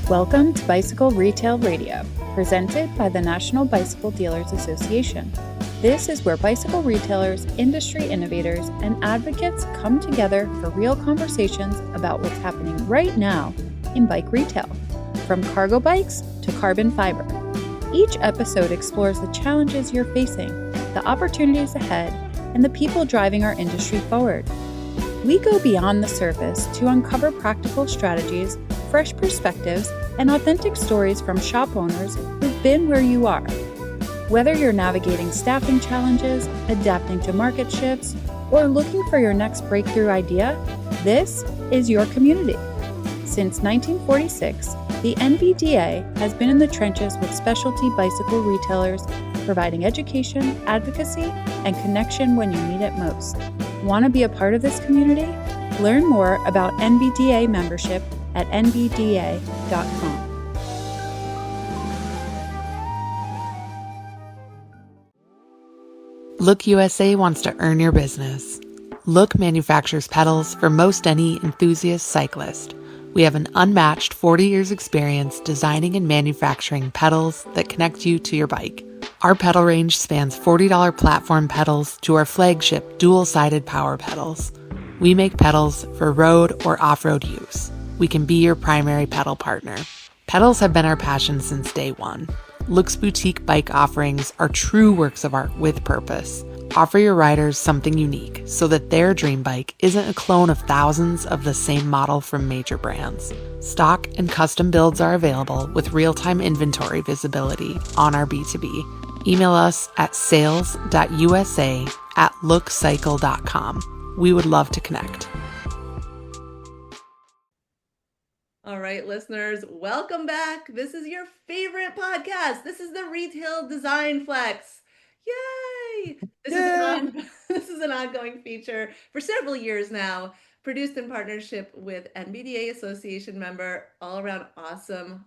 Welcome to Bicycle Retail Radio, presented by the National Bicycle Dealers Association. This is where bicycle retailers, industry innovators, and advocates come together for real conversations about what's happening right now in bike retail, from cargo bikes to carbon fiber. Each episode explores the challenges you're facing, the opportunities ahead, and the people driving our industry forward. We go beyond the surface to uncover practical strategies, fresh perspectives, and authentic stories from shop owners who've been where you are. Whether you're navigating staffing challenges, adapting to market shifts, or looking for your next breakthrough idea, this is your community. Since 1946, the NBDA has been in the trenches with specialty bicycle retailers, providing education, advocacy, and connection when you need it most. Want to be a part of this community? Learn more about NBDA membership at nbda.com. Look USA wants to earn your business. Look manufactures pedals for most any enthusiast cyclist. We have an unmatched 40 years experience designing and manufacturing pedals that connect you to your bike. Our pedal range spans $40 platform pedals to our flagship dual-sided power pedals. We make pedals for road or off-road use. We can be your primary pedal partner. Pedals have been our passion since day one. Look's boutique bike offerings are true works of art with purpose. Offer your riders something unique so that their dream bike isn't a clone of thousands of the same model from major brands. Stock and custom builds are available with real-time inventory visibility on our B2B. Email us at sales.usa@lookcycle.com. We would love to connect. All right, listeners, welcome back. This is your favorite podcast. This is the Retail Design Flex. Yay! This is an ongoing feature for several years now, produced in partnership with NBDA Association member, all-around awesome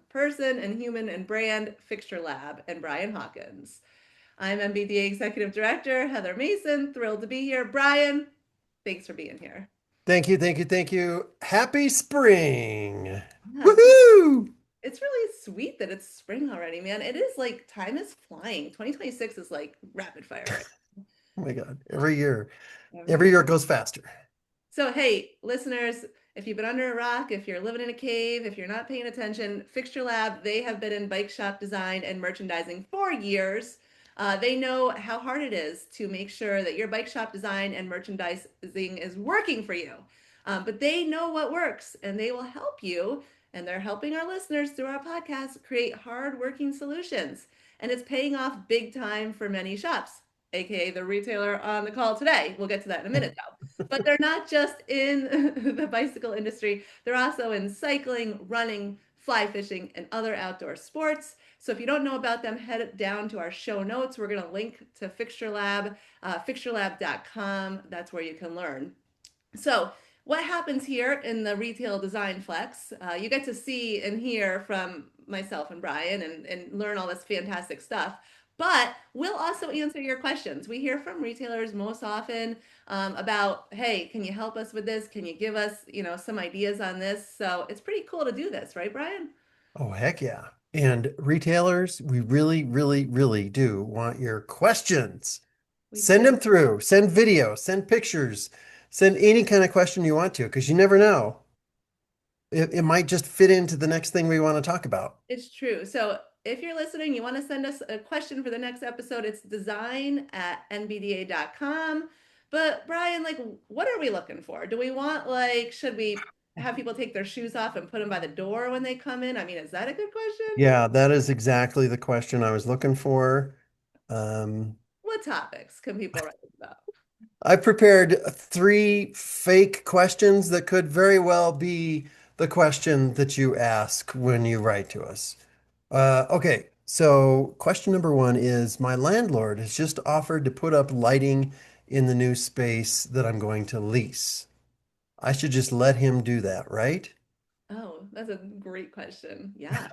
person and human and brand, Fixture Lab, and Brian Hawkins. I'm NBDA Executive Director, Heather Mason. Thrilled to be here. Brian, thanks for being here. Thank you. Happy spring. Yeah, Woohoo! It's really sweet that it's spring already, man. It is like time is flying. 2026 is like rapid fire. Right? Oh my God. Every year it goes faster. So, hey, listeners, if you've been under a rock, if you're living in a cave, if you're not paying attention, Fixture Lab, they have been in bike shop design and merchandising for years. They know how hard it is to make sure that your bike shop design and merchandising is working for you. But they know what works, and they will help you. And they're helping our listeners through our podcast create hard-working solutions. And it's paying off big time for many shops, aka the retailer on the call today. We'll get to that in a minute, though. But they're not just in the bicycle industry. They're also in cycling, running, fly fishing, and other outdoor sports. So if you don't know about them, head down to our show notes. We're going to link to Fixture Lab, fixturelab.com. That's where you can learn. So what happens here in the Retail Design Flex, you get to see and hear from myself and Brian and learn all this fantastic stuff. But we'll also answer your questions. We hear from retailers most often about, hey, can you help us with this? Can you give us, some ideas on this? So it's pretty cool to do this, right, Brian? Oh, heck yeah. And retailers, we really, really, really do want your questions. Send them through, send videos, send pictures, send any kind of question you want to, because you never know. It might just fit into the next thing we want to talk about. It's true. So if you're listening, you want to send us a question for the next episode, it's design@nbda.com. But Brian, what are we looking for? Do we want, should we have people take their shoes off and put them by the door when they come in? I mean, is that a good question? Yeah, that is exactly the question I was looking for. What topics can people write about? I prepared 3 fake questions that could very well be the question that you ask when you write to us. Okay, so question number 1 is, my landlord has just offered to put up lighting in the new space that I'm going to lease. I should just let him do that, right? Oh, that's a great question. Yeah.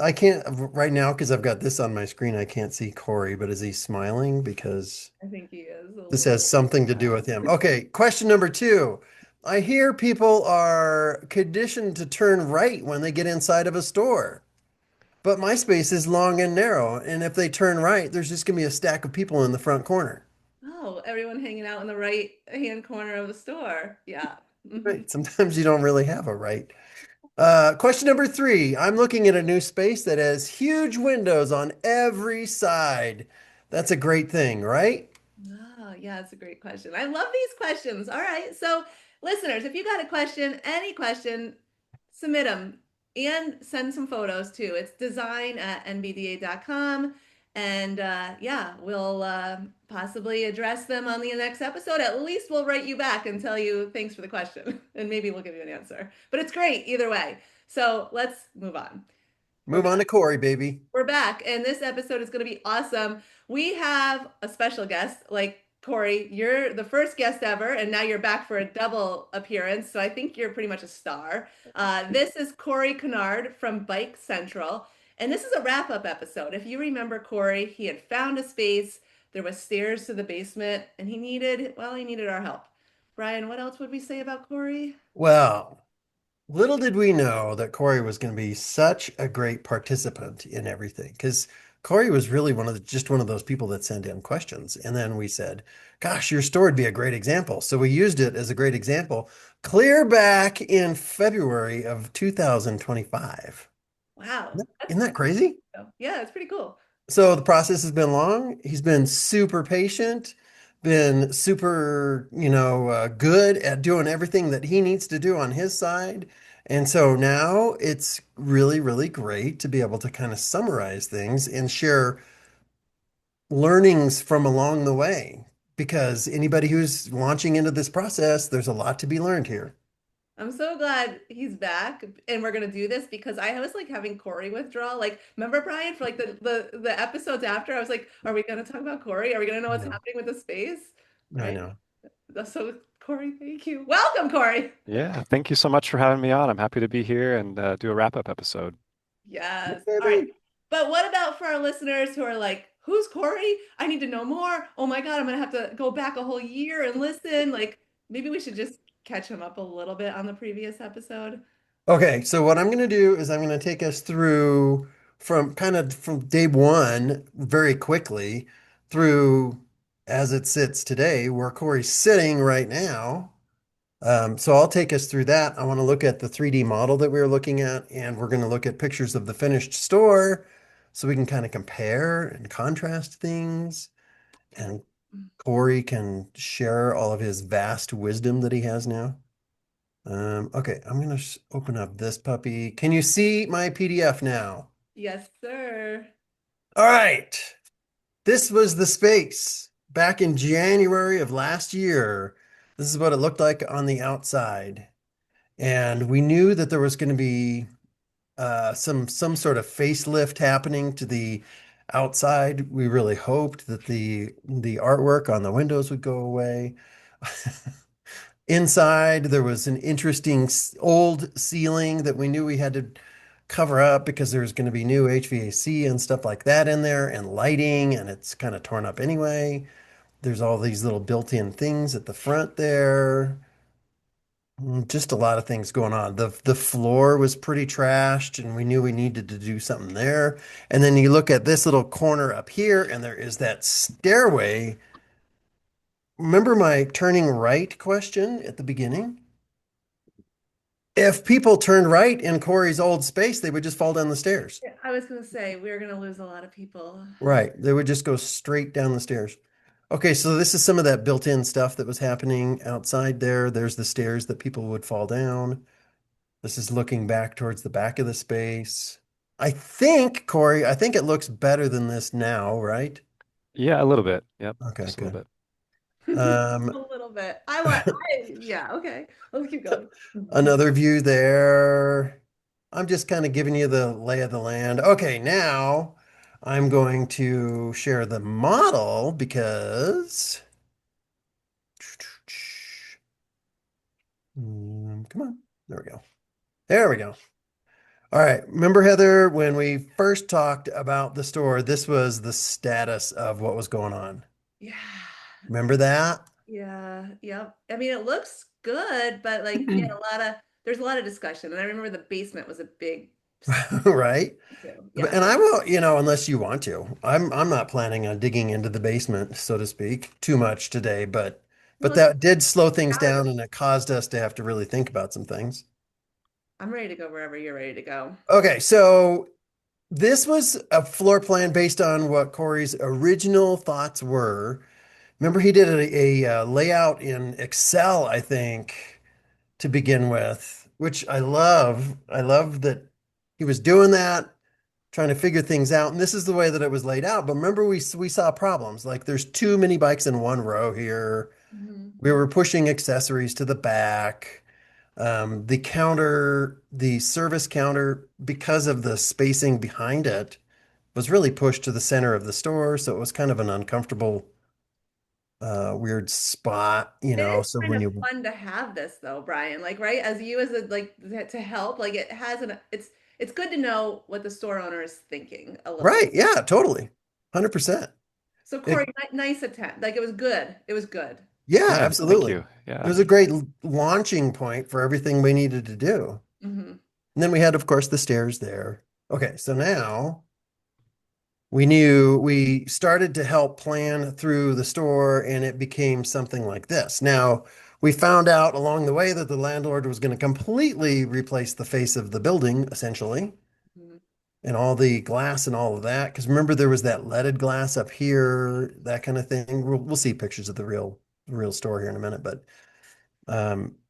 I can't right now because I've got this on my screen. I can't see Cory, but is he smiling? Because I think he is. this has something to do with him. Okay, question number 2. I hear people are conditioned to turn right when they get inside of a store. But my space is long and narrow, and if they turn right, there's just gonna be a stack of people in the front corner. Oh, everyone hanging out in the right hand corner of the store. Yeah. Right. Sometimes you don't really have a right. Question number three. I'm looking at a new space that has huge windows on every side. That's a great thing, right? Oh, yeah, it's a great question. I love these questions. All right. So, listeners, if you got a question, any question, submit them and send some photos too. It's design@nbda.com. And yeah, we'll possibly address them on the next episode. At least we'll write you back and tell you thanks for the question. And maybe we'll give you an answer. But it's great either way. So, let's move on. We're Move on to Cory, baby. we're back, and this episode is going to be awesome. We have a special guest, like Cory. You're the first guest ever, and now you're back for a double appearance. So I think you're pretty much a star. This is Cory Cunard from Bike Central, and this is a wrap-up episode. If you remember Cory, he had found a space. There was stairs to the basement, and he needed our help. Brian, what else would we say about Cory? Well, little did we know that Cory was going to be such a great participant in everything because Cory was really just one of those people that sent in questions. And then we said, gosh, your store would be a great example. So we used it as a great example clear back in February of 2025. Wow, Isn't that crazy? yeah, it's pretty cool. So the process has been long. He's been super patient, been super, good at doing everything that he needs to do on his side. And so now it's really, really great to be able to kind of summarize things and share learnings from along the way. Because anybody who's launching into this process, there's a lot to be learned here. I'm so glad he's back and we're gonna do this because I was like having Cory withdrawal. Like, remember Brian for like the episodes after? I was like, are we gonna talk about Cory? Are we gonna know I what's know. happening with the space? I Right? know. So Cory, thank you. Welcome, Cory. Yeah, thank you so much for having me on. I'm happy to be here and do a wrap-up episode. Yes. All right. Baby. But what about for our listeners who are like, who's Cory? I need to know more. Oh my God, I'm gonna have to go back a whole year and listen. Like, maybe we should just catch him up a little bit on the previous episode. Okay, so what I'm going to do is I'm going to take us through from day one very quickly through as it sits today, where Cory's sitting right now. So I'll take us through that. I want to look at the 3D model that we were looking at, and we're going to look at pictures of the finished store so we can kind of compare and contrast things. And Cory can share all of his vast wisdom that he has now. Okay, I'm gonna open up this puppy. Can you see my PDF now? Yes, sir. All right. This was the space back in January of last year. This is what it looked like on the outside. And we knew that there was going to be some sort of facelift happening to the outside. We really hoped that the artwork on the windows would go away. Inside, there was an interesting old ceiling that we knew we had to cover up because there's going to be new HVAC and stuff like that in there and lighting, and it's kind of torn up anyway. There's all these little built-in things at the front there. Just a lot of things going on. The floor was pretty trashed, and we knew we needed to do something there. And then you look at this little corner up here, and there is that stairway. Remember my turning right question at the beginning? If people turned right in Cory's old space, they would just fall down the stairs. Yeah, I was gonna say we're gonna lose a lot of people. Right. They would just go straight down the stairs. Okay, so this is some of that built-in stuff that was happening outside there. There's the stairs that people would fall down. This is looking back towards the back of the space. I think, Cory, I think it looks better than this now, right? Yeah, a little bit. Yep, Okay, just a little good. bit. A Um, little bit. Yeah, okay. Let's keep going. Another view there. I'm just kind of giving you the lay of the land. Okay, now I'm going to share the model because come on. There we go. There we go. All right. Remember, Heather, when we first talked about the store, this was the status of what was going on. Yeah. Remember that? Yeah. Yep. I mean, it looks good, but like yeah, there's a lot of discussion. And I remember the basement was a big Right? too. Yeah. And I will, unless you want to. I'm not planning on digging into the basement, so to speak, too much today, but Well, it's that did slow things out of down it. and it caused us to have to really think about some things. I'm ready to go wherever you're ready to go. Okay, so this was a floor plan based on what Corey's original thoughts were. Remember, he did a layout in Excel, I think, to begin with, which I love. I love that he was doing that, trying to figure things out. And this is the way that it was laid out. But remember, we saw problems. Like there's too many bikes in one row here. Mhm. We were pushing accessories to the back. The counter, the service counter, because of the spacing behind it, was really pushed to the center of the store. So it was kind of an uncomfortable, weird spot, It is So kind when of you, fun to have this though, Brian. Like, right? As you as a like to help, like it has an it's good to know what the store owner is thinking a little bit. right. Yeah, totally. 100%. So Corey, It, nice attempt. Like it was good. It was good. yeah, Yeah, thank absolutely. you. It Yeah. was a great launching point for everything we needed to do. Hmm. And then we had, of course, the stairs there. Okay, so now we started to help plan through the store and it became something like this. Now, we found out along the way that the landlord was going to completely replace the face of the building, essentially, and all the glass and all of that. Because remember, there was that leaded glass up here, that kind of thing. We'll see pictures of the real store here in a minute, but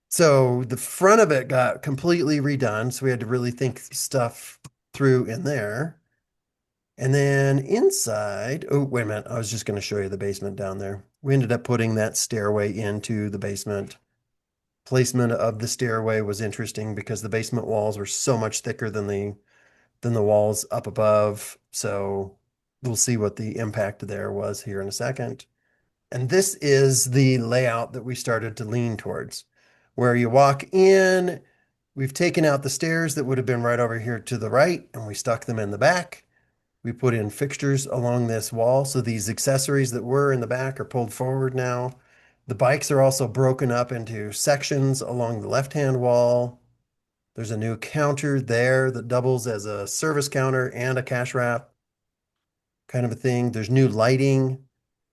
so the front of it got completely redone. So we had to really think stuff through in there. And then inside, oh, wait a minute. I was just going to show you the basement down there. We ended up putting that stairway into the basement. Placement of the stairway was interesting because the basement walls were so much thicker than the walls up above. So we'll see what the impact there was here in a second. And this is the layout that we started to lean towards. Where you walk in, we've taken out the stairs that would have been right over here to the right, and we stuck them in the back. We put in fixtures along this wall. So these accessories that were in the back are pulled forward now. The bikes are also broken up into sections along the left-hand wall. There's a new counter there that doubles as a service counter and a cash wrap kind of a thing. There's new lighting.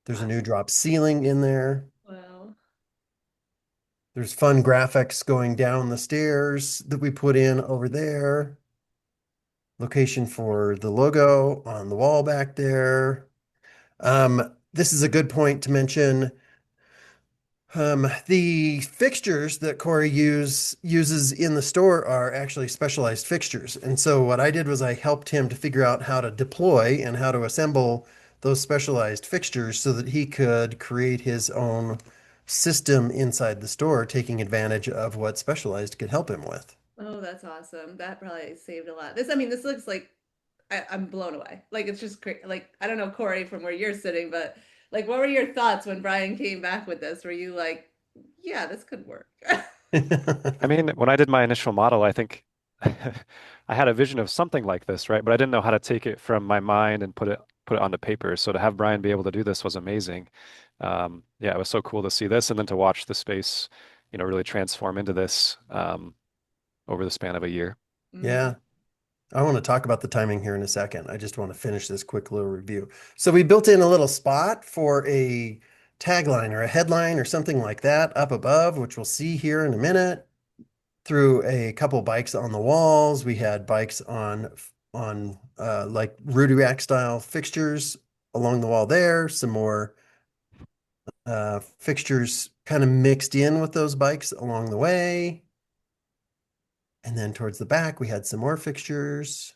There's a new drop ceiling in there. Well, There's fun graphics going down the stairs that we put in over there. Location for the logo on the wall back there. This is a good point to mention. The fixtures that Corey uses in the store are actually specialized fixtures. And so what I did was I helped him to figure out how to deploy and how to assemble those specialized fixtures so that he could create his own system inside the store, taking advantage of what Specialized could help him with. oh, that's awesome. That probably saved a lot. I mean, this looks like I'm blown away. Like it's just great. Like I don't know, Corey, from where you're sitting, but like, what were your thoughts when Brian came back with this? Were you like, yeah, this could work? I mean, when I did my initial model, I think I had a vision of something like this, right? But I didn't know how to take it from my mind and put it onto paper. So to have Brian be able to do this was amazing. Yeah, it was so cool to see this and then to watch the space, really transform into this over the span of a year. Mhm. Yeah. I want to talk about the timing here in a second. I just want to finish this quick little review. So we built in a little spot for a tagline or a headline or something like that up above, which we'll see here in a minute. Through a couple bikes on the walls, we had bikes on like Rudy Rack style fixtures along the wall there. Some more fixtures kind of mixed in with those bikes along the way. And then towards the back, we had some more fixtures.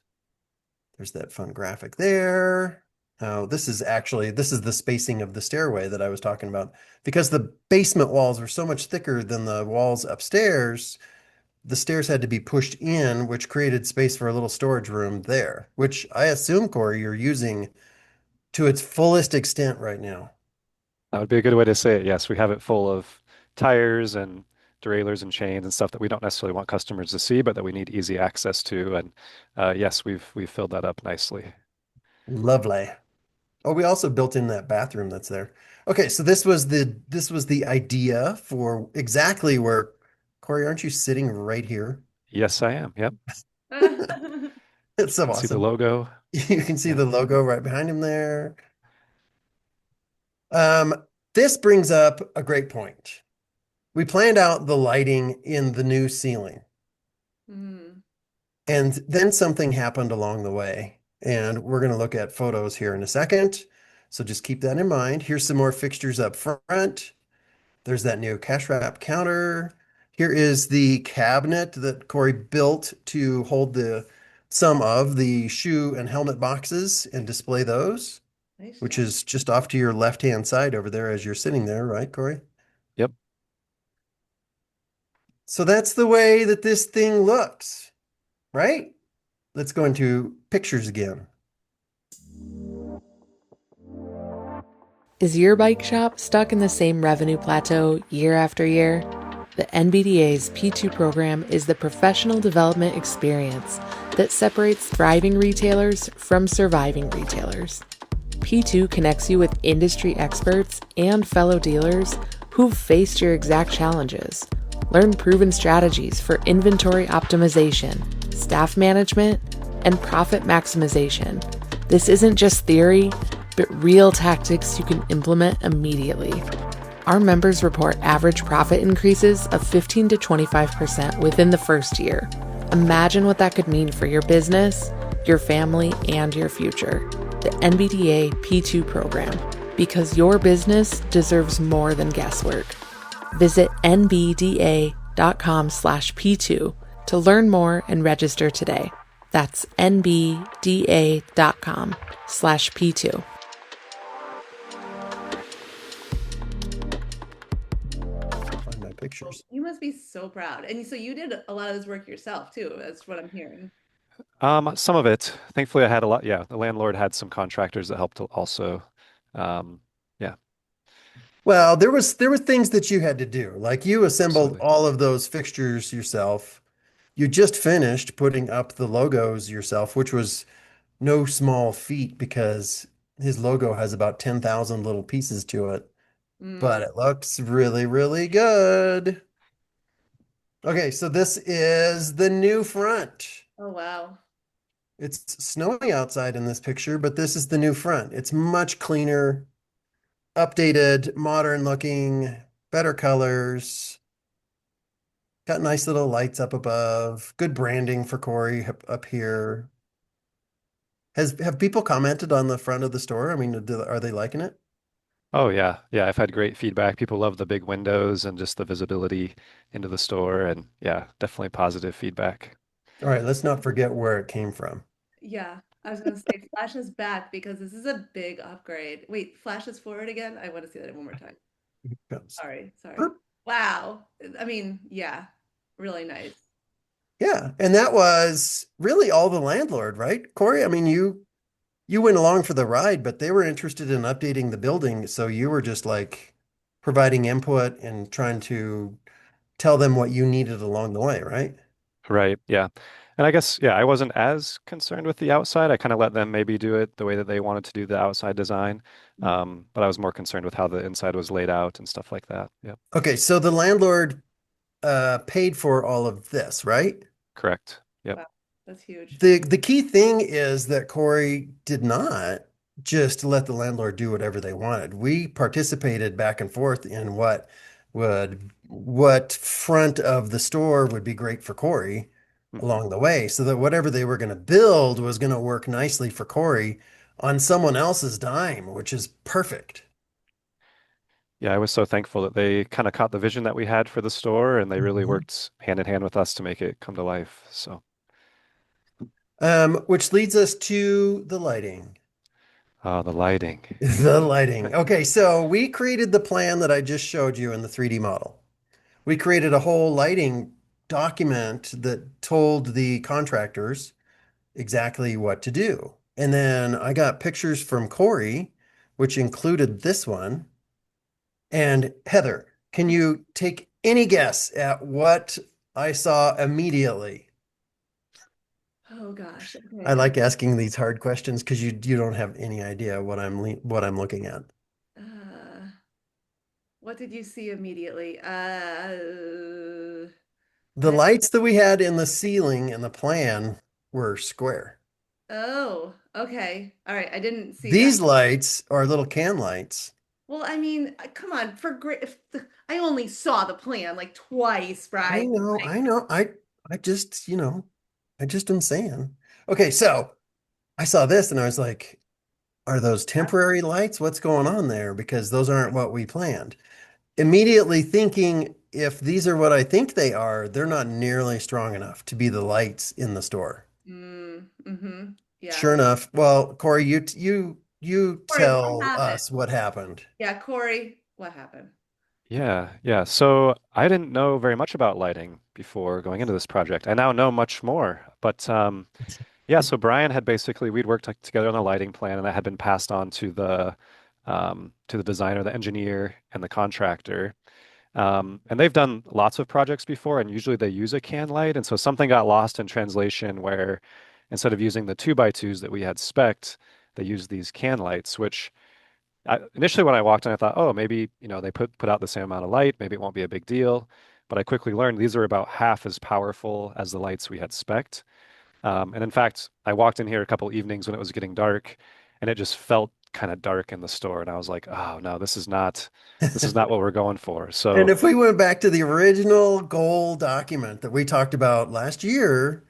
There's that fun graphic there. Now, this is the spacing of the stairway that I was talking about. Because the basement walls were so much thicker than the walls upstairs, the stairs had to be pushed in, which created space for a little storage room there, which I assume, Corey, you're using to its fullest extent right now. That would be a good way to say it. Yes, we have it full of tires and derailleurs and chains and stuff that we don't necessarily want customers to see, but that we need easy access to. And yes, we've filled that up nicely. Lovely. Oh, we also built in that bathroom that's there. Okay, so this was the idea for exactly where Cory, aren't you sitting right here? Yes, I am. Yep. It's so See the awesome. logo. You can see Yep. the logo right behind him there. Um, this brings up a great point. We planned out the lighting in the new ceiling, Hmm. and then something happened along the way. And we're going to look at photos here in a second. So just keep that in mind. Here's some more fixtures up front. There's that new cash wrap counter. Here is the cabinet that Cory built to hold some of the shoe and helmet boxes and display those, Nice which job. is just off to your left-hand side over there as you're sitting there, right, Cory? Yep. So that's the way that this thing looks, right? Let's go into pictures again. Is your bike shop stuck in the same revenue plateau year after year? The NBDA's P2 program is the professional development experience that separates thriving retailers from surviving retailers. P2 connects you with industry experts and fellow dealers who've faced your exact challenges. Learn proven strategies for inventory optimization, staff management, and profit maximization. This isn't just theory, but real tactics you can implement immediately. Our members report average profit increases of 15 to 25% within the first year. Imagine what that could mean for your business, your family, and your future. The NBDA P2 program, because your business deserves more than guesswork. Visit nbda.com/P2 to learn more and register today. That's nbda.com/P2. Find my pictures. You must be so proud. And so you did a lot of this work yourself too. That's what I'm hearing. Some of it. Thankfully, I had a lot. Yeah, the landlord had some contractors that helped also. Yeah, Well, there were things that you had to do. Like you assembled absolutely. all of those fixtures yourself. You just finished putting up the logos yourself, which was no small feat because his logo has about 10,000 little pieces to it, but Mm. it looks really, really good. Okay, so this is the new front. Oh, wow. It's snowy outside in this picture, but this is the new front. It's much cleaner, updated, modern looking, better colors. Got nice little lights up above. Good branding for Cory up here. Have people commented on the front of the store? I mean, are they liking it? Oh yeah, yeah. I've had great feedback. People love the big windows and just the visibility into the store, and yeah, definitely positive feedback. All right, let's not forget where it came from. Yeah. I was gonna say Flash is back because this is a big upgrade. Wait, Flash is forward again? I want to see that one more time. Comes. Sorry. Wow. I mean, yeah, really nice. Yeah, and that was really all the landlord, right, Cory? I mean, you went along for the ride, but they were interested in updating the building, so you were just like providing input and trying to tell them what you needed along the way, right? Right. Yeah. And I guess, yeah, I wasn't as concerned with the outside. I kind of let them maybe do it the way that they wanted to do the outside design. But I was more concerned with how the inside was laid out and stuff like that. Yep. Okay, so the landlord paid for all of this, right? Correct. Yep. Wow. That's huge. The key thing is that Cory did not just let the landlord do whatever they wanted. We participated back and forth in what front of the store would be great for Cory Mhm. along the way, so that whatever they were going to build was going to work nicely for Cory on someone else's dime, which is perfect. Yeah, I was so thankful that they kind of caught the vision that we had for the store and they really Mhm. worked hand in hand with us to make it come to life. So, Which leads us to the lighting. the lighting. The lighting. Okay, so we created the plan that I just showed you in the 3D model. We created a whole lighting document that told the contractors exactly what to do. And then I got pictures from Cory, which included this one. And Heather, can you take any guess at what I saw immediately? Oh gosh. I Okay. like asking these hard questions because you don't have any idea what I'm looking at. What did you see immediately? The lights that we had in the ceiling in the plan were square. Oh, okay. All right. I didn't see that. These lights are little can lights. Well, I mean, come on, for great. I only saw the plan like twice, I Brian. know, I know. I just, I just am saying. Okay, so I saw this and I was like, are those temporary lights? What's going on there? Because those aren't what we planned. Immediately thinking if these are what I think they are, they're not nearly strong enough to be the lights in the store. Mm-hmm. Yeah. Sure enough. Well, Corey, you Corey, what tell happened? us what happened. Yeah, Corey, what happened? Yeah, yeah. So I didn't know very much about lighting before going into this project. I now know much more. But yeah, so Brian had basically we'd worked together on the lighting plan, and that had been passed on to the designer, the engineer, and the contractor. And they've done lots of projects before, and usually they use a can light. And so something got lost in translation where instead of using the 2x2s that we had spec'd, they used these can lights, which initially when I walked in, I thought, oh, maybe, they put out the same amount of light, maybe it won't be a big deal. But I quickly learned these are about half as powerful as the lights we had spec'd. And in fact, I walked in here a couple evenings when it was getting dark, and it just felt kind of dark in the store. And I was like, oh no, this is not what we're going for. And So if we went back to the original goal document that we talked about last year,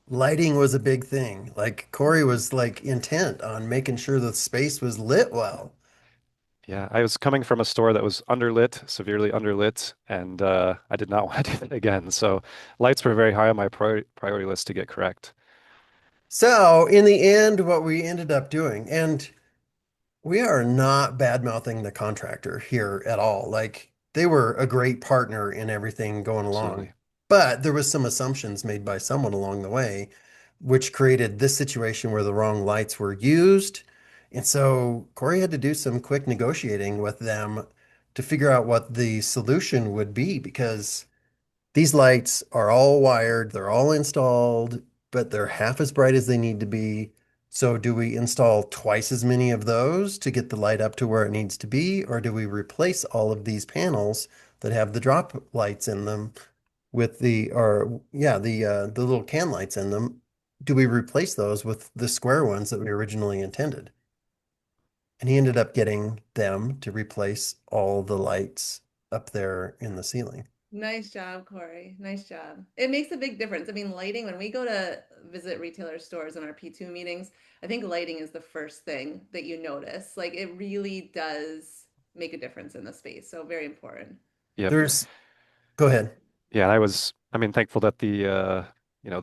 lighting was a big thing. Like Corey was like intent on making sure the space was lit well. yeah, I was coming from a store that was underlit, severely underlit, and I did not want to do that again. So lights were very high on my priority list to get correct. So in the end, what we ended up doing, and we are not bad-mouthing the contractor here at all. Like they were a great partner in everything going along. Absolutely. But there was some assumptions made by someone along the way, which created this situation where the wrong lights were used. And so Corey had to do some quick negotiating with them to figure out what the solution would be because these lights are all wired, they're all installed, but they're half as bright as they need to be. So do we install twice as many of those to get the light up to where it needs to be, or do we replace all of these panels that have the drop lights in them with or yeah, the little can lights in them? Do we replace those with the square ones that we originally intended? And he ended up getting them to replace all the lights up there in the ceiling. Nice job, Corey. Nice job. It makes a big difference. I mean, lighting, when we go to visit retailer stores in our P2 meetings, I think lighting is the first thing that you notice. Like it really does make a difference in the space. So very important. Yep. There's, go ahead. Yeah, and I mean, thankful that the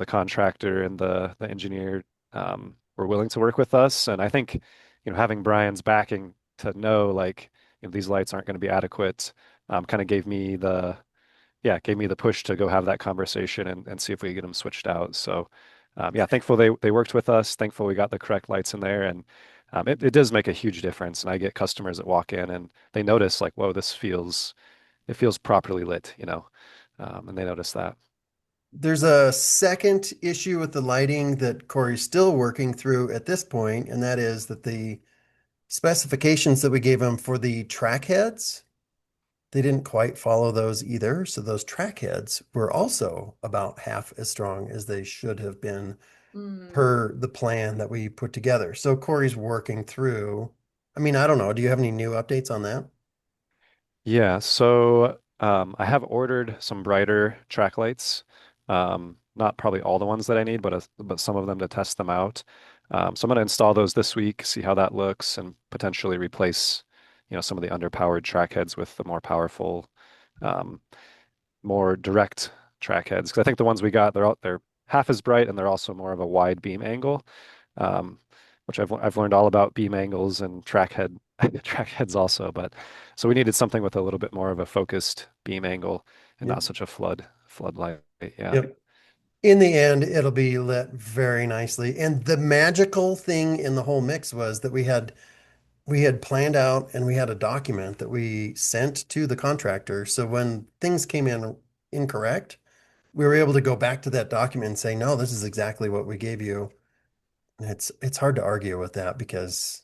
contractor and the engineer were willing to work with us. And I think, having Brian's backing to know like, these lights aren't going to be adequate, kind of gave me the push to go have that conversation and see if we could get them switched out. So, yeah, thankful they worked with us. Thankful we got the correct lights in there, and it does make a huge difference. And I get customers that walk in and they notice like, whoa, it feels properly lit, and they notice that. There's a second issue with the lighting that Corey's still working through at this point, and that is that the specifications that we gave him for the track heads, they didn't quite follow those either. So those track heads were also about half as strong as they should have been Mm. per the plan that we put together. So Corey's working through. I mean, I don't know. Do you have any new updates on that? Yeah, so I have ordered some brighter track lights. Not probably all the ones that I need, but some of them to test them out. So I'm going to install those this week, see how that looks, and potentially replace, some of the underpowered track heads with the more powerful, um, more direct track heads. Because I think the ones we got, they're half as bright and they're also more of a wide beam angle, um, which I've learned all about beam angles and track heads also. But so we needed something with a little bit more of a focused beam angle and Yep. not such a floodlight. Yeah. Yep. In the end, it'll be lit very nicely. And the magical thing in the whole mix was that we had planned out and we had a document that we sent to the contractor. So when things came in incorrect, we were able to go back to that document and say, no, this is exactly what we gave you. And it's hard to argue with that because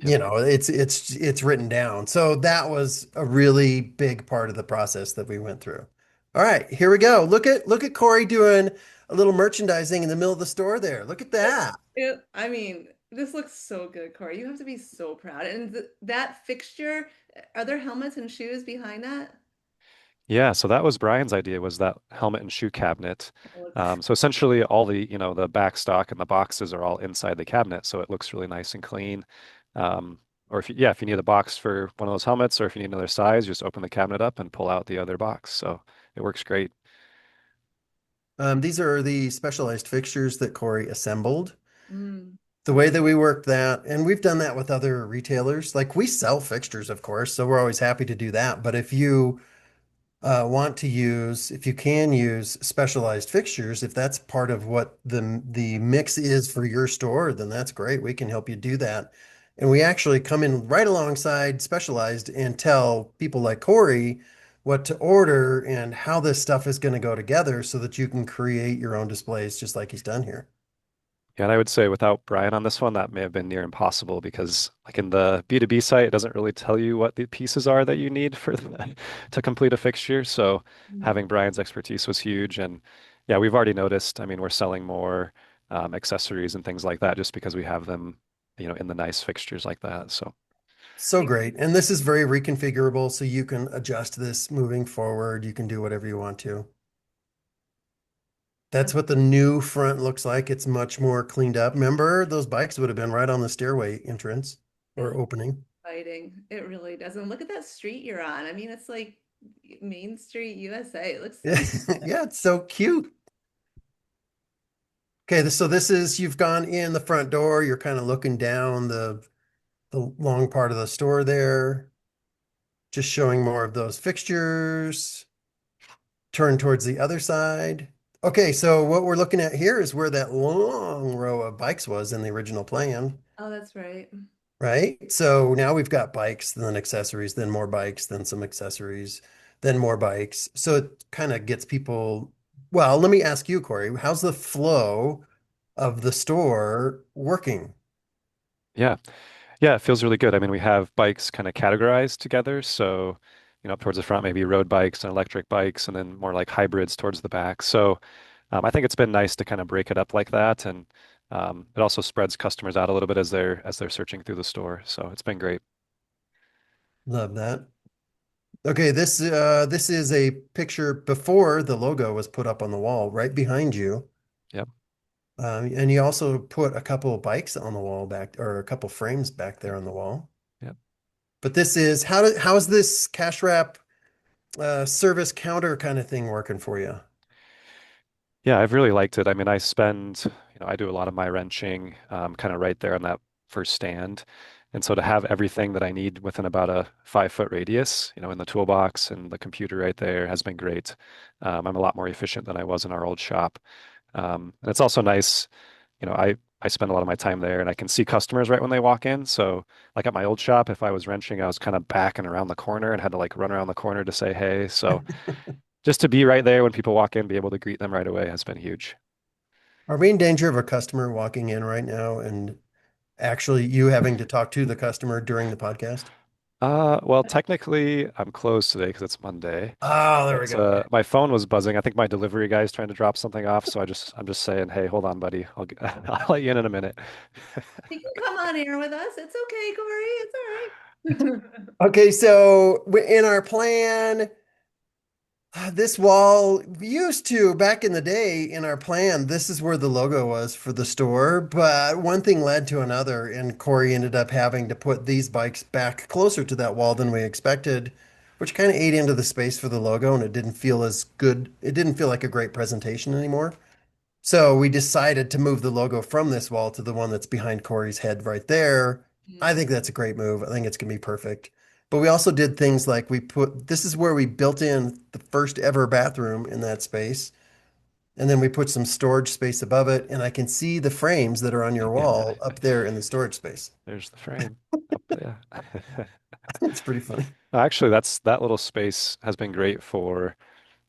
Yep. it's written down. So that was a really big part of the process that we went through. All right, here we go. Look at Cory doing a little merchandising in the middle of the store there. Look at that. I mean, this looks so good, Corey. You have to be so proud. And that fixture, are there helmets and shoes behind that? Yeah, so that was Brian's idea was that helmet and shoe cabinet. It looks So essentially all the, the back stock and the boxes are all inside the cabinet, so it looks really nice and clean. Or if you need a box for one of those helmets or if you need another size, you just open the cabinet up and pull out the other box. So it works great. These are the specialized fixtures that Cory assembled. mm, The way that we work that, and we've done that with other retailers. Like we sell fixtures, of course, so we're always happy to do that. But if you want to use, if you can use specialized fixtures, if that's part of what the mix is for your store, then that's great. We can help you do that. And we actually come in right alongside specialized and tell people like Cory what to order and how this stuff is going to go together so that you can create your own displays just like he's done here. Yeah, and I would say without Brian on this one, that may have been near impossible because like in the B2B site, it doesn't really tell you what the pieces are that you need for to complete a fixture. So mm. having Brian's expertise was huge. And yeah, we've already noticed, I mean, we're selling more accessories and things like that just because we have them, in the nice fixtures like that. So So great. And this is very reconfigurable, so you can adjust this moving forward. You can do whatever you want to. That's what the new front looks like. It's much more cleaned up. Remember, those bikes would have been right on the stairway entrance It or looks opening. exciting. It really does. And look at that street you're on. I mean, it's like Main Street, USA. It looks Yeah, so yeah, it's so cute. Okay, so this is you've gone in the front door. You're kind of looking down the long part of the store there, just showing more of those fixtures. Turn towards the other side. Okay, so what we're looking at here is where that long row of bikes was in the original plan, Oh, that's right. right? So now we've got bikes, then accessories, then more bikes, then some accessories, then more bikes. So it kind of gets people. Well, let me ask you, Cory, how's the flow of the store working? yeah. Yeah, it feels really good. I mean, we have bikes kind of categorized together. So, up towards the front, maybe road bikes and electric bikes, and then more like hybrids towards the back. So, I think it's been nice to kind of break it up like that, and it also spreads customers out a little bit as they're searching through the store. So it's been great. Love that. Okay, this is a picture before the logo was put up on the wall, right behind you. Yep. And you also put a couple of bikes on the wall back, or a couple frames back there on the wall. Yep. But this is how is this cash wrap service counter kind of thing working for you? Yeah, I've really liked it. I mean, I do a lot of my wrenching kind of right there on that first stand. And so to have everything that I need within about a 5 foot radius, in the toolbox and the computer right there has been great. I'm a lot more efficient than I was in our old shop. And it's also nice, I spend a lot of my time there and I can see customers right when they walk in. So like at my old shop, if I was wrenching, I was kind of backing around the corner and had to like run around the corner to say hey. So just to be right there when people walk in, be able to greet them right away has been huge. Are we in danger of a customer walking in right now and actually you having to talk to the customer during the podcast? Well, technically I'm closed today because it's Monday, Oh, there we but go. Okay. my phone was buzzing. I think my delivery guy's trying to drop something off, so I'm just saying, hey, hold on, buddy. I'll let you in a minute. You can come on air with us. It's okay, Corey. It's all right. Okay, so in our plan, this wall used to, back in the day in our plan, this is where the logo was for the store. But one thing led to another, and Cory ended up having to put these bikes back closer to that wall than we expected, which kind of ate into the space for the logo, and it didn't feel as good. It didn't feel like a great presentation anymore. So we decided to move the logo from this wall to the one that's behind Cory's head right there. I think that's a great move. I think it's going to be perfect. But we also did things like this is where we built in the first ever bathroom in that space. And then we put some storage space above it. And I can see the frames that are on your Yeah, wall up there in the storage space. there's the frame up there. It's pretty funny. Actually, that little space has been great for,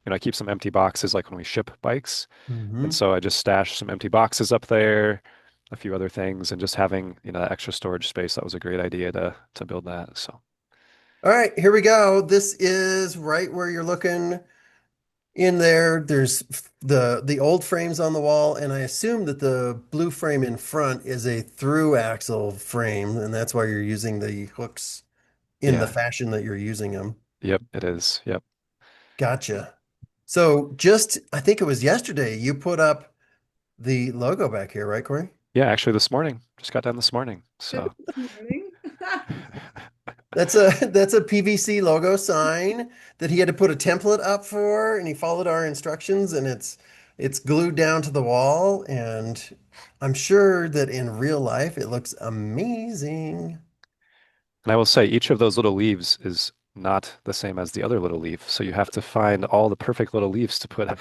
I keep some empty boxes like when we ship bikes. And Hmm. so I just stashed some empty boxes up there, a few other things, and just having, that extra storage space, that was a great idea to build that. So All right, here we go. This is right where you're looking. In there, there's the old frames on the wall, and I assume that the blue frame in front is a through axle frame, and that's why you're using the hooks in the Yeah. fashion that you're using them. Yep, it is. Yep. Gotcha. So just, I think it was yesterday, you put up the logo back here, right, Corey? Yeah, actually this morning. Just got done this morning. Just So this morning. That's a PVC logo sign that he had to put a template up for, and he followed our instructions, and it's glued down to the wall, and I'm sure that in real life it looks amazing. And I will say each of those little leaves is not the same as the other little leaf. So you have to find all the perfect little leaves to put.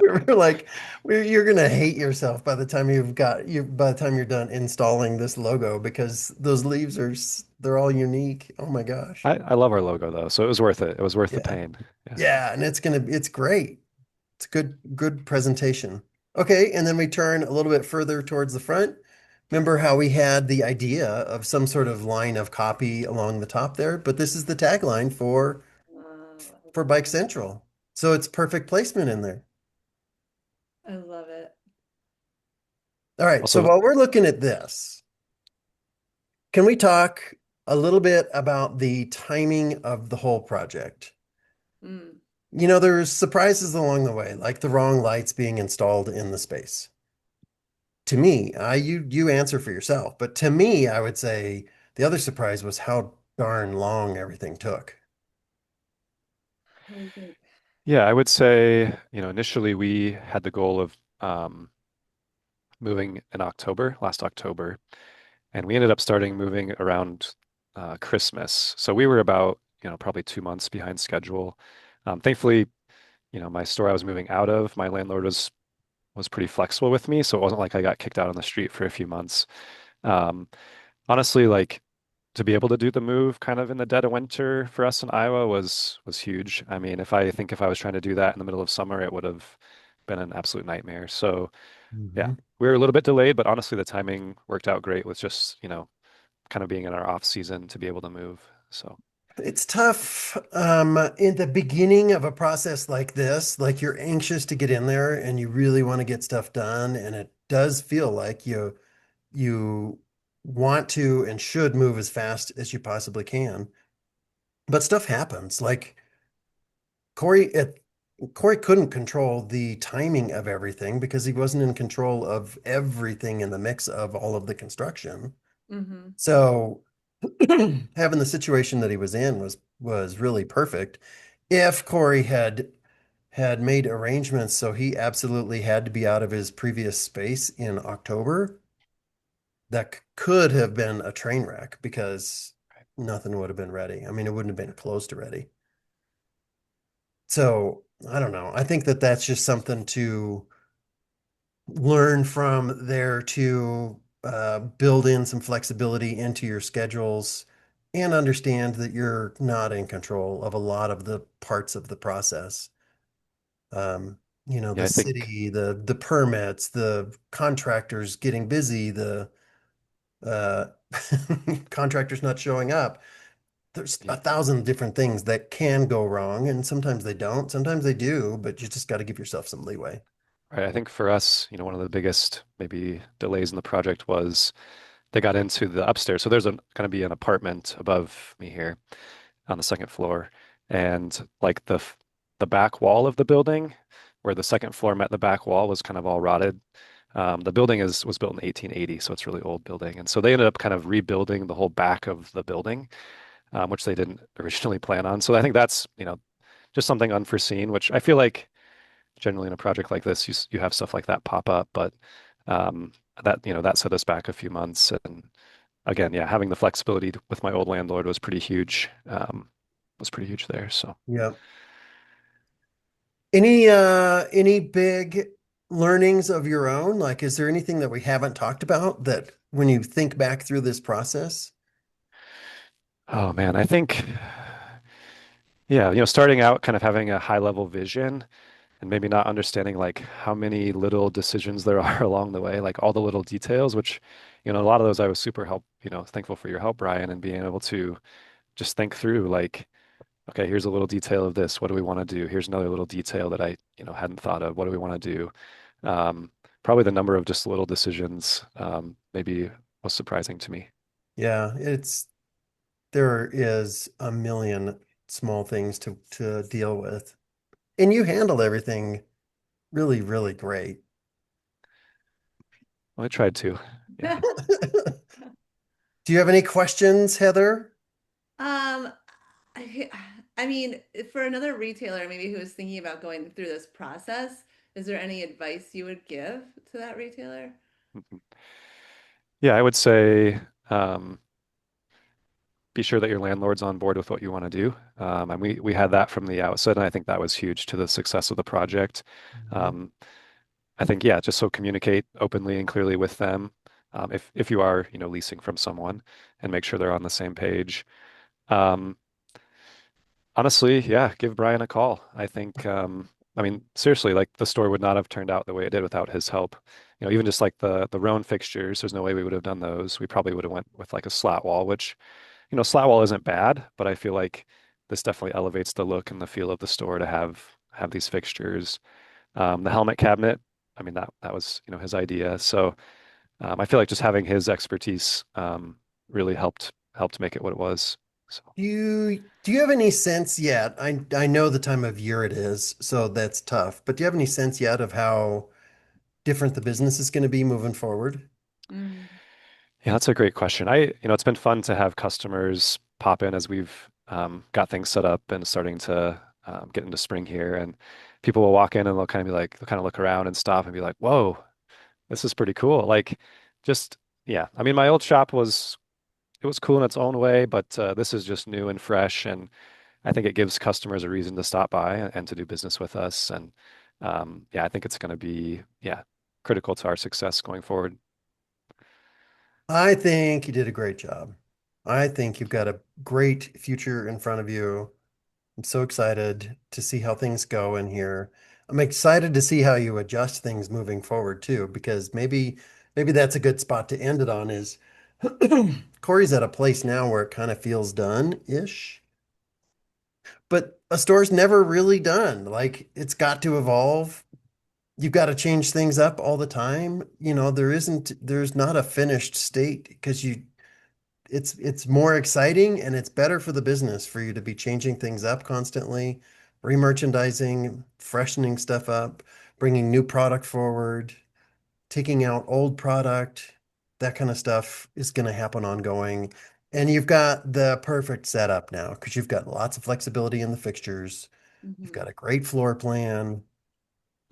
We're like, you're gonna hate yourself by the time by the time you're done installing this logo because those leaves they're all unique. Oh my gosh. I love our logo though, so it was worth it. It was worth the Yeah. pain. Yeah. Yeah, and it's great. It's good presentation. Okay, and then we turn a little bit further towards the front. Remember how we had the idea of some sort of line of copy along the top there, but this is the tagline for Bike Central. So it's perfect placement in there. I love it. All right, so Also, while we're looking at this, can we talk a little bit about the timing of the whole project? Mm. There's surprises along the way, like the wrong lights being installed in the space. To me, you answer for yourself, but to me, I would say the other surprise was how darn long everything took. What do you think? yeah, I would say, initially we had the goal of moving in October, last October, and we ended up starting moving around Christmas. So we were about, probably 2 months behind schedule. Thankfully, my store I was moving out of, my landlord was pretty flexible with me, so it wasn't like I got kicked out on the street for a few months. Um, Honestly, like to be able to do the move kind of in the dead of winter for us in Iowa was huge. I mean, if I was trying to do that in the middle of summer, it would have been an absolute nightmare. So yeah, Mhm. we were a little bit delayed, but honestly, the timing worked out great with just, kind of being in our off season to be able to move. So It's tough in the beginning of a process like this, like you're anxious to get in there and you really want to get stuff done, and it does feel like you want to and should move as fast as you possibly can. But stuff happens. Like Corey, Corey couldn't control the timing of everything because he wasn't in control of everything in the mix of all of the construction. Mm-hmm. So having the situation that he was in was really perfect. If Corey had made arrangements so he absolutely had to be out of his previous space in October, that could have been a train wreck because nothing would have been ready. I mean, it wouldn't have been close to ready. So I don't know. I think that that's just something to learn from there to build in some flexibility into your schedules and understand that you're not in control of a lot of the parts of the process. yeah, The I think city, the permits, the contractors getting busy, the uh, contractors not showing up. There's yeah, 1,000 different things that can go wrong, and sometimes they don't, sometimes they do, but you just got to give yourself some leeway. right. I think for us, one of the biggest maybe delays in the project was they got into the upstairs. So there's going to be an apartment above me here on the second floor, and like the back wall of the building, where the second floor met the back wall, was kind of all rotted. The building was built in 1880, so it's a really old building, and so they ended up kind of rebuilding the whole back of the building, which they didn't originally plan on. So I think that's just something unforeseen, which I feel like generally in a project like this, you have stuff like that pop up, but um, that set us back a few months. And again, yeah, having the flexibility with my old landlord was pretty huge. Was pretty huge there. So Yeah. Any big learnings of your own? Like, is there anything that we haven't talked about that when you think back through this process? oh man, I think yeah, starting out kind of having a high level vision and maybe not understanding like how many little decisions there are along the way, like all the little details, which, a lot of those I was super thankful for your help, Brian, and being able to just think through like, okay, here's a little detail of this. What do we want to do? Here's another little detail that I, hadn't thought of. What do we want to do? Probably the number of just little decisions, maybe was surprising to me. Yeah, there is a million small things to deal with. And you handled everything really, really great. Well, I tried to. Yeah. Do you have any questions, Heather? Um, I, I mean, for another retailer maybe who is thinking about going through this process, is there any advice you would give to that retailer? Mhm. Yeah, I would say um, be sure that your landlord's on board with what you want to do. And we had that from the outset, and I think that was huge to the success of the project. Mhm. Um, I think, yeah, just so communicate openly and clearly with them. If you are, leasing from someone, and make sure they're on the same page. Um, Honestly, yeah, give Brian a call. I think, I mean, seriously, like the store would not have turned out the way it did without his help. Even just like the Roan fixtures, there's no way we would have done those. We probably would have went with like a slat wall, which, slat wall isn't bad, but I feel like this definitely elevates the look and the feel of the store to have these fixtures. The helmet cabinet, I mean, that was, his idea. So I feel like just having his expertise really helped make it what it was. So. Do you have any sense yet? I know the time of year it is, so that's tough. But do you have any sense yet of how different the business is going to be moving forward? Mm, Yeah, that's a great question. It's been fun to have customers pop in as we've got things set up and starting to get into spring here. And people will walk in and they'll kind of look around and stop and be like, whoa, this is pretty cool. Like, just, yeah. I mean, my old shop it was cool in its own way, but this is just new and fresh. And I think it gives customers a reason to stop by and to do business with us. And yeah, I think it's going to be, yeah, critical to our success going forward. I think you did a great job. I think you've got a great future in front of you. I'm so excited to see how things go in here. I'm excited to see how you adjust things moving forward too, because maybe that's a good spot to end it on is Corey's at a place now where it kind of feels done-ish, but a store's never really done. Like it's got to evolve. You've got to change things up all the time. There's not a finished state because it's more exciting and it's better for the business for you to be changing things up constantly, remerchandising, freshening stuff up, bringing new product forward, taking out old product. That kind of stuff is going to happen ongoing. And you've got the perfect setup now because you've got lots of flexibility in the fixtures. You've mhm. got a great floor plan.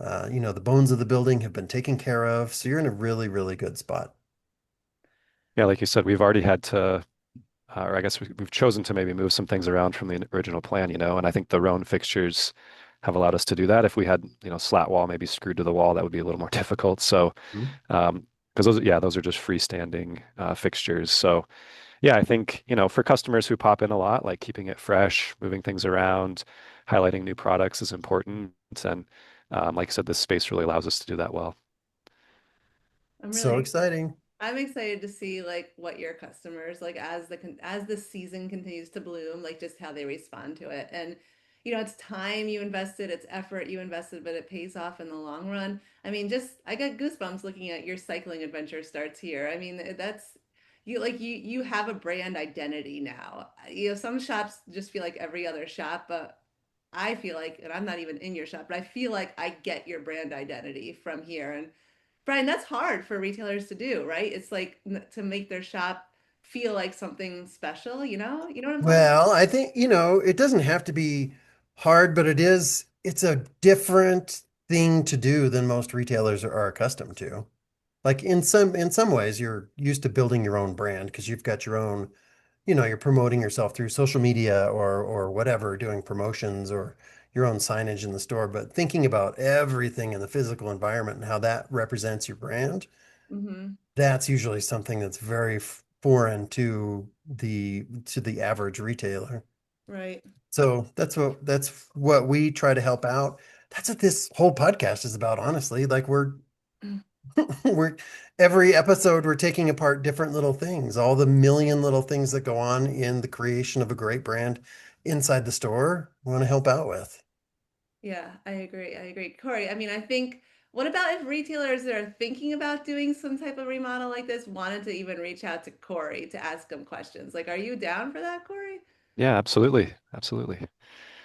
The bones of the building have been taken care of. So you're in a really, really good spot. Yeah, like you said, we've already had to or I guess we've chosen to maybe move some things around from the original plan, and I think the Roan fixtures have allowed us to do that. If we had, slat wall maybe screwed to the wall, that would be a little more difficult. So, Mhm. because those are just freestanding fixtures. So, yeah, I think, for customers who pop in a lot, like keeping it fresh, moving things around, highlighting new products is important. And like I said, this space really allows us to do that well. I'm So really exciting. I'm excited to see like what your customers like as the season continues to bloom, like just how they respond to it. And it's time you invested, it's effort you invested, but it pays off in the long run. I mean, just I got goosebumps looking at your cycling adventure starts here. I mean, that's you have a brand identity now. Some shops just feel like every other shop, but I feel like, and I'm not even in your shop, but I feel like I get your brand identity from here. And Brian, that's hard for retailers to do, right? It's like to make their shop feel like something special, you know? You know what I'm talking about? Well, I think, it doesn't have to be hard, but it's a different thing to do than most retailers are accustomed to. Like in some ways, you're used to building your own brand because you've got your own, you're promoting yourself through social media or whatever, doing promotions or your own signage in the store. But thinking about everything in the physical environment and how that represents your brand, Mm-hmm. that's usually something that's very foreign to the average retailer. Right. So that's what we try to help out. That's what this whole podcast is about, honestly. Like we're every episode we're taking apart different little things, all the million little things that go on in the creation of a great brand inside the store want to help out with. Yeah, I agree. I agree. Cory, I mean, I think, what about if retailers that are thinking about doing some type of remodel like this wanted to even reach out to Cory to ask him questions? Like, are you down for that, Cory? Yeah, absolutely. Absolutely.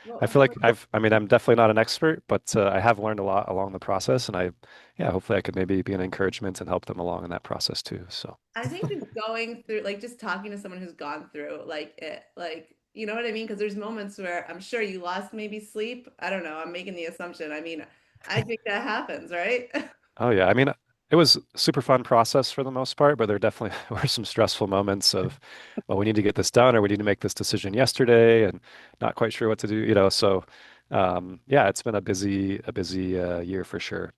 I Well, feel like I mean, I'm definitely not an expert, but I have learned a lot along the process, and yeah, hopefully I could maybe be an encouragement and help them along in that process too. So, I think just going through, like, just talking to someone who's gone through, like, it, like, you know what I mean? Because there's moments where I'm sure you lost maybe sleep. I don't know. I'm making the assumption. I mean, I think that happens, right? oh yeah, I mean, it was a super fun process for the most part, but there definitely were some stressful moments of, well, we need to get this done, or we need to make this decision yesterday, and not quite sure what to do, So, yeah, it's been a busy year for sure.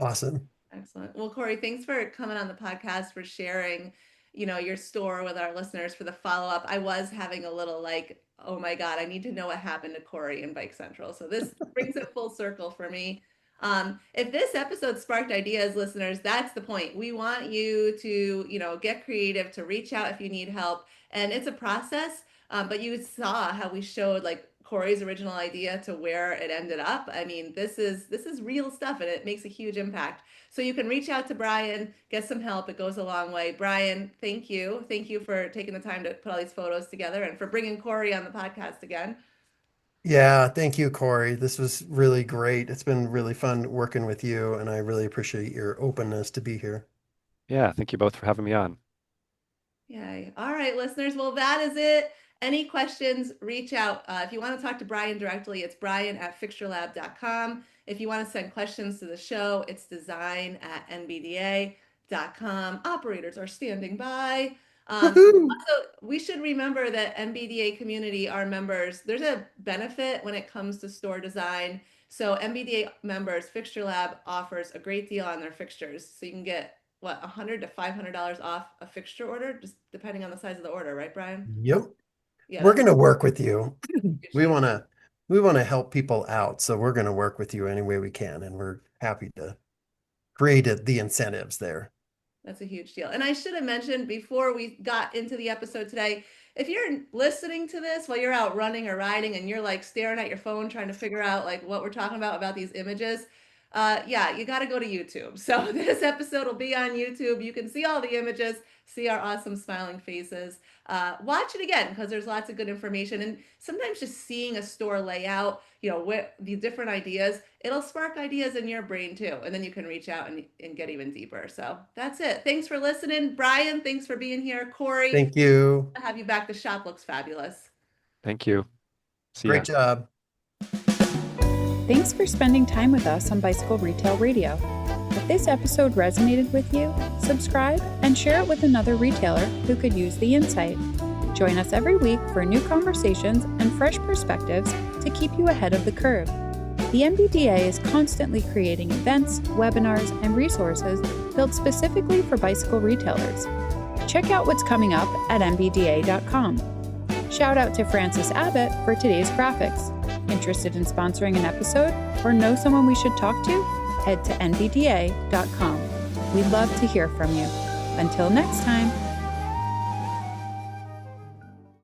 Awesome. Excellent. Well, Cory, thanks for coming on the podcast, for sharing, your store with our listeners, for the follow-up. I was having a little like, oh my God, I need to know what happened to Cory in Bike Central. So this brings it full circle for me. If this episode sparked ideas, listeners, that's the point. We want you to, get creative, to reach out if you need help. And it's a process, but you saw how we showed like Cory's original idea to where it ended up. I mean, this is real stuff, and it makes a huge impact. So you can reach out to Brian, get some help. It goes a long way. Brian, thank you. Thank you for taking the time to put all these photos together and for bringing Cory on the podcast again. Yeah, thank you, Cory. This was really great. It's been really fun working with you, and I really appreciate your openness to be here. Yeah, thank you both for having me on. Yay. All right, listeners. Well, that is it. Any questions, reach out. If you want to talk to Brian directly, it's brian@fixturelab.com. If you want to send questions to the show, it's design@nbda.com. Operators are standing by. Woohoo! Also, we should remember that NBDA community, our members, there's a benefit when it comes to store design. So NBDA members, Fixture Lab offers a great deal on their fixtures. So you can get what, $100 to $500 off a fixture order, just depending on the size of the order, right, Brian? Yep. Yeah, We're that's going to work with you. a good We shape. want to we want to help people out, so we're going to work with you any way we can, and we're happy to create the incentives there. That's a huge deal. And I should have mentioned before we got into the episode today, if you're listening to this while you're out running or riding and you're like staring at your phone trying to figure out like what we're talking about these images, yeah, you got to go to YouTube. So this episode will be on YouTube. You can see all the images, see our awesome smiling faces. Watch it again because there's lots of good information. And sometimes just seeing a store layout, with the different ideas, it'll spark ideas in your brain too. And then you can reach out and get even deeper. So that's it. Thanks for listening. Brian, thanks for being here. Cory, Thank you. I'll have you back. The shop looks fabulous. Thank you. See Great ya. job. Thanks for spending time with us on Bicycle Retail Radio. If this episode resonated with you, subscribe and share it with another retailer who could use the insight. Join us every week for new conversations and fresh perspectives to keep you ahead of the curve. The NBDA is constantly creating events, webinars, and resources built specifically for bicycle retailers. Check out what's coming up at nbda.com. Shout out to Francis Abbott for today's graphics. Interested in sponsoring an episode or know someone we should talk to? Head to nbda.com. We'd love to hear from you. Until next time.